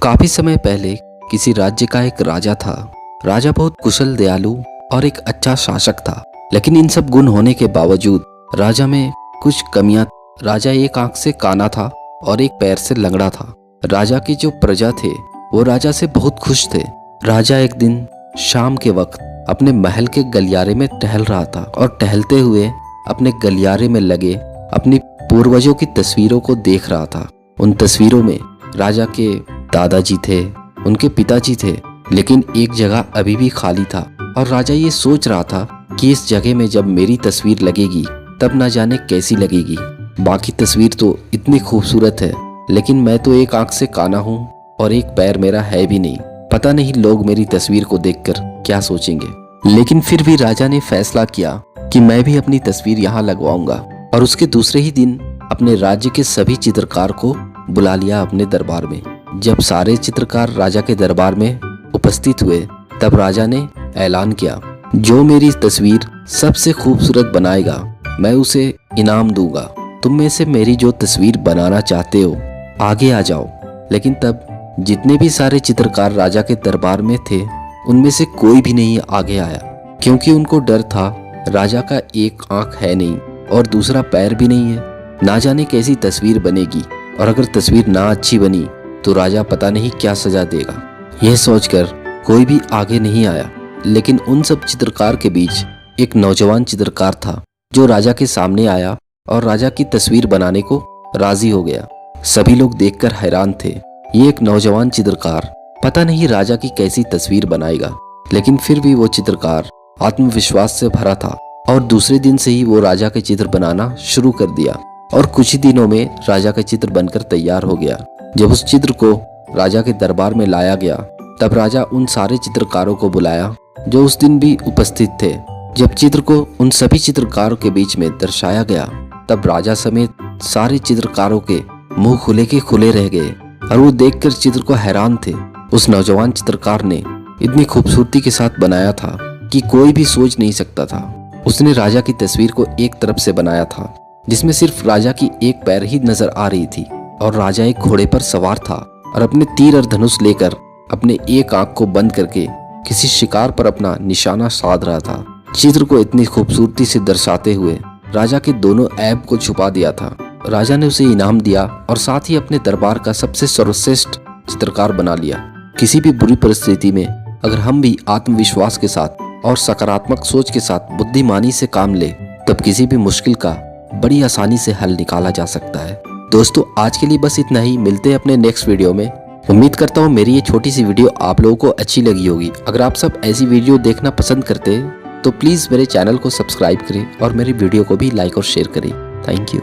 काफी समय पहले किसी राज्य का एक राजा था। राजा बहुत कुशल, दयालु और एक अच्छा शासक था। लेकिन इन सब गुण होने के बावजूद राजा में कुछ कमियां। राजा एक आंख से काना था और एक पैर से लंगड़ा था। राजा की जो प्रजा थे वो राजा से बहुत खुश थे। राजा एक दिन शाम के वक्त अपने महल के गलियारे में टहल रहा था और टहलते हुए अपने गलियारे में लगे अपनी पूर्वजों की तस्वीरों को देख रहा था। उन तस्वीरों में राजा के दादाजी थे, उनके पिताजी थे, लेकिन एक जगह अभी भी खाली था और राजा ये सोच रहा था कि इस जगह में जब मेरी तस्वीर लगेगी तब ना जाने कैसी लगेगी। बाकी तस्वीर तो इतनी खूबसूरत है, लेकिन मैं तो एक आंख से काना हूँ और एक पैर मेरा है भी नहीं। पता नहीं लोग मेरी तस्वीर को देखकर क्या सोचेंगे। लेकिन फिर भी राजा ने फैसला किया कि मैं भी अपनी तस्वीर यहाँ लगवाऊंगा और उसके दूसरे ही दिन अपने राज्य के सभी चित्रकार को बुला लिया अपने दरबार में। जब सारे चित्रकार राजा के दरबार में उपस्थित हुए तब राजा ने ऐलान किया, जो मेरी तस्वीर सबसे खूबसूरत बनाएगा मैं उसे इनाम दूंगा। तुम में से मेरी जो तस्वीर बनाना चाहते हो आगे आ जाओ। लेकिन तब जितने भी सारे चित्रकार राजा के दरबार में थे उनमें से कोई भी नहीं आगे आया, क्योंकि उनको डर था राजा का एक आंख है नहीं और दूसरा पैर भी नहीं है। ना जाने कैसी तस्वीर बनेगी और अगर तस्वीर ना अच्छी बनी तो राजा पता नहीं क्या सजा देगा। यह सोचकर कोई भी आगे नहीं आया। लेकिन उन सब चित्रकार के बीच एक नौजवान चित्रकार था जो राजा के सामने आया और राजा की तस्वीर बनाने को राजी हो गया। सभी लोग देखकर हैरान थे। ये एक नौजवान चित्रकार पता नहीं राजा की कैसी तस्वीर बनाएगा, लेकिन फिर भी वो चित्रकार आत्मविश्वास से भरा था और दूसरे दिन से ही वो राजा के चित्र बनाना शुरू कर दिया और कुछ ही दिनों में राजा का चित्र बनकर तैयार हो गया। जब उस चित्र को राजा के दरबार में लाया गया तब राजा उन सारे चित्रकारों को बुलाया जो उस दिन भी उपस्थित थे। जब चित्र को उन सभी चित्रकारों के बीच में दर्शाया गया तब राजा समेत सारे चित्रकारों के मुंह खुले के खुले रह गए और वो देखकर चित्र को हैरान थे। उस नौजवान चित्रकार ने इतनी खूबसूरती के साथ बनाया था कि कोई भी सोच नहीं सकता था। उसने राजा की तस्वीर को एक तरफ से बनाया था जिसमें सिर्फ राजा की एक पैर ही नजर आ रही थी और राजा एक घोड़े पर सवार था और अपने तीर और धनुष लेकर अपने एक आंख को बंद करके किसी शिकार पर अपना निशाना साध रहा था। चित्र को इतनी खूबसूरती से दर्शाते हुए राजा के दोनों ऐब को छुपा दिया था। राजा ने उसे इनाम दिया और साथ ही अपने दरबार का सबसे सर्वश्रेष्ठ चित्रकार बना लिया। किसी भी बुरी परिस्थिति में अगर हम भी आत्मविश्वास के साथ और सकारात्मक सोच के साथ बुद्धिमानी से काम ले तब किसी भी मुश्किल का बड़ी आसानी से हल निकाला जा सकता है। दोस्तों, आज के लिए बस इतना ही। मिलते हैं अपने नेक्स्ट वीडियो में। उम्मीद करता हूँ मेरी ये छोटी सी वीडियो आप लोगों को अच्छी लगी होगी। अगर आप सब ऐसी वीडियो देखना पसंद करते हैं तो प्लीज़ मेरे चैनल को सब्सक्राइब करें और मेरी वीडियो को भी लाइक और शेयर करें। Thank you.